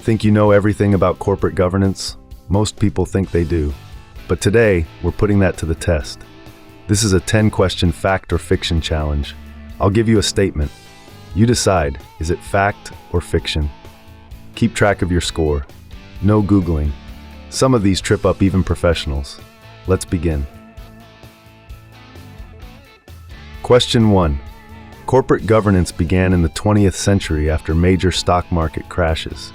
Think you know everything about corporate governance? Most people think they do. But today, we're putting that to the test. This is a 10-question fact or fiction challenge. I'll give you a statement. You decide, is it fact or fiction? Keep track of your score. No Googling. Some of these trip up even professionals. Let's begin. Question 1. Corporate governance began in the 20th century after major stock market crashes.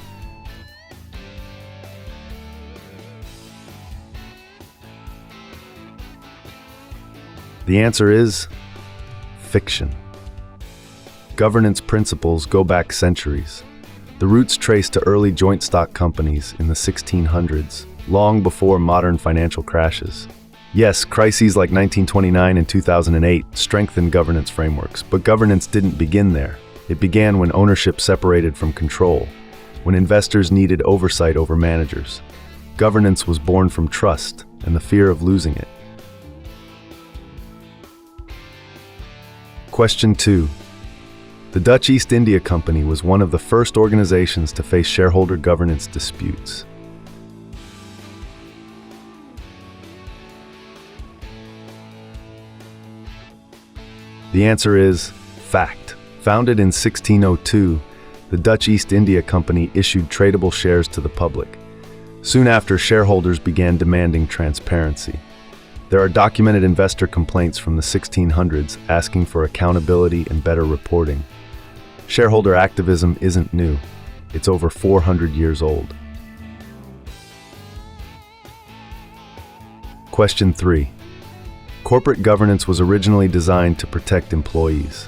The answer is fiction. Governance principles go back centuries. The roots trace to early joint stock companies in the 1600s, long before modern financial crashes. Yes, crises like 1929 and 2008 strengthened governance frameworks, but governance didn't begin there. It began when ownership separated from control, when investors needed oversight over managers. Governance was born from trust and the fear of losing it. Question 2. The Dutch East India Company was one of the first organizations to face shareholder governance disputes. The answer is fact. Founded in 1602, the Dutch East India Company issued tradable shares to the public. Soon after, shareholders began demanding transparency. There are documented investor complaints from the 1600s asking for accountability and better reporting. Shareholder activism isn't new. It's over 400 years old. Question 3. Corporate governance was originally designed to protect employees.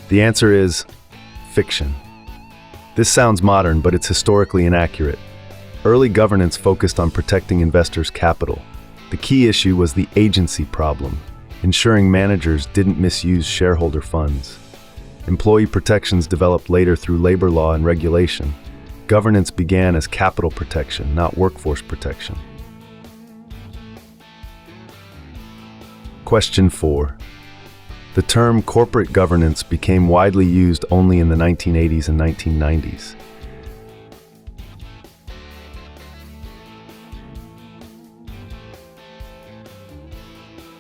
The answer is fiction. This sounds modern, but it's historically inaccurate. Early governance focused on protecting investors' capital. The key issue was the agency problem, ensuring managers didn't misuse shareholder funds. Employee protections developed later through labor law and regulation. Governance began as capital protection, not workforce protection. Question 4. The term corporate governance became widely used only in the 1980s and 1990s.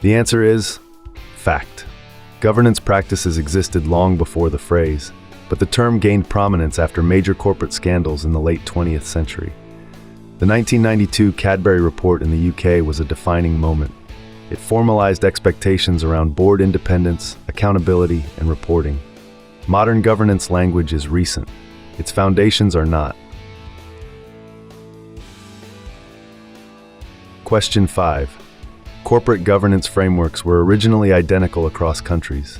The answer is fact. Governance practices existed long before the phrase, but the term gained prominence after major corporate scandals in the late 20th century. The 1992 Cadbury report in the UK was a defining moment. It formalized expectations around board independence, accountability, and reporting. Modern governance language is recent. Its foundations are not. Question 5. Corporate governance frameworks were originally identical across countries.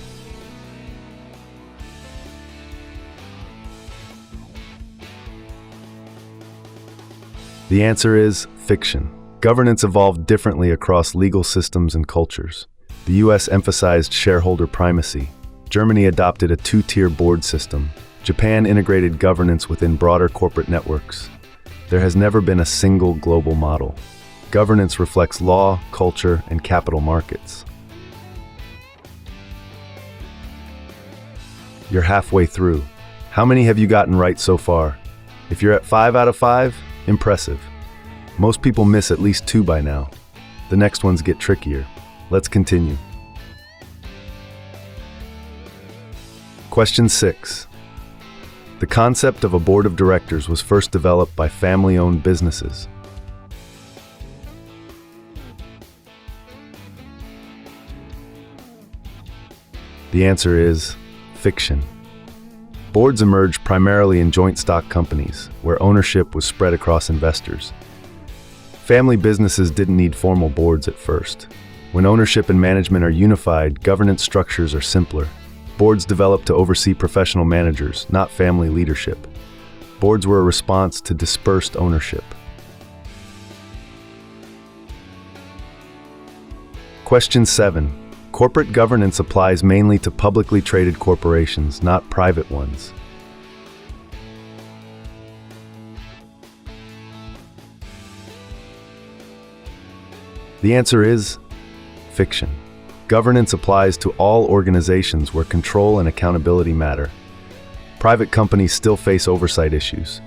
The answer is fiction. Governance evolved differently across legal systems and cultures. The US emphasized shareholder primacy. Germany adopted a two-tier board system. Japan integrated governance within broader corporate networks. There has never been a single global model. Governance reflects law, culture, and capital markets. You're halfway through. How many have you gotten right so far? If you're at 5 out of 5, impressive. Most people miss at least 2 by now. The next ones get trickier. Let's continue. Question 6. The concept of a board of directors was first developed by family-owned businesses. The answer is fiction. Boards emerged primarily in joint stock companies, where ownership was spread across investors. Family businesses didn't need formal boards at first. When ownership and management are unified, governance structures are simpler. Boards developed to oversee professional managers, not family leadership. Boards were a response to dispersed ownership. Question 7. Corporate governance applies mainly to publicly traded corporations, not private ones. The answer is fiction. Governance applies to all organizations where control and accountability matter. Private companies still face oversight issues.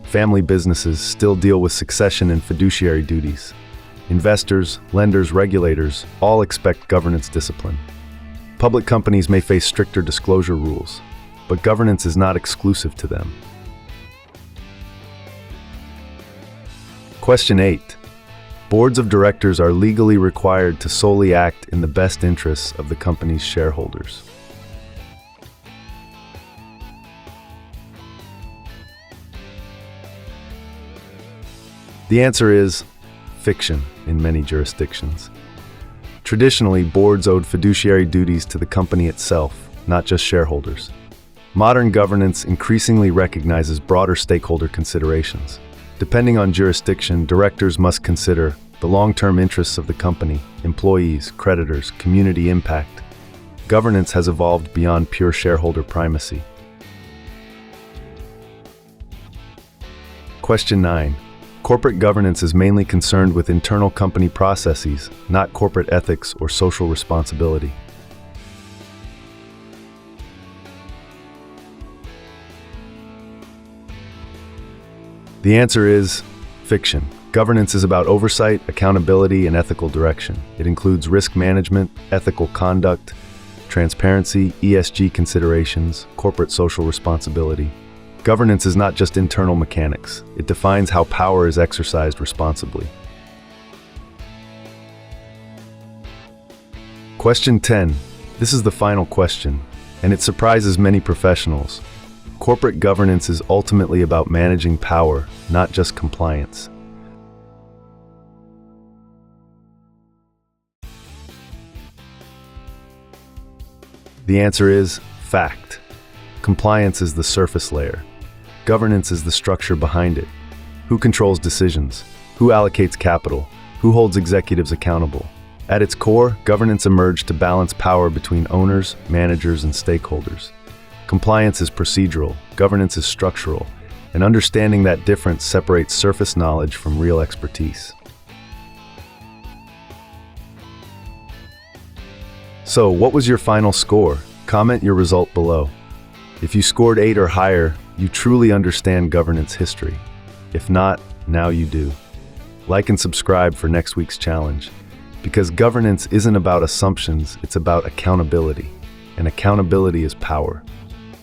Family businesses still deal with succession and fiduciary duties. Investors, lenders, regulators all expect governance discipline. Public companies may face stricter disclosure rules, but governance is not exclusive to them. Question 8. Boards of directors are legally required to solely act in the best interests of the company's shareholders. The answer is fiction in many jurisdictions. Traditionally, boards owed fiduciary duties to the company itself, not just shareholders. Modern governance increasingly recognizes broader stakeholder considerations. Depending on jurisdiction, directors must consider the long-term interests of the company, employees, creditors, community impact. Governance has evolved beyond pure shareholder primacy. Question 9. Corporate governance is mainly concerned with internal company processes, not corporate ethics or social responsibility. The answer is fiction. Governance is about oversight, accountability, and ethical direction. It includes risk management, ethical conduct, transparency, ESG considerations, corporate social responsibility. Governance is not just internal mechanics. It defines how power is exercised responsibly. Question 10. This is the final question, and it surprises many professionals. Corporate governance is ultimately about managing power, not just compliance. The answer is fact. Compliance is the surface layer. Governance is the structure behind it. Who controls decisions? Who allocates capital? Who holds executives accountable? At its core, governance emerged to balance power between owners, managers, and stakeholders. Compliance is procedural, governance is structural, and understanding that difference separates surface knowledge from real expertise. So, what was your final score? Comment your result below. If you scored 8 or higher, you truly understand governance history. If not, now you do. Like and subscribe for next week's challenge, because governance isn't about assumptions, it's about accountability, and accountability is power.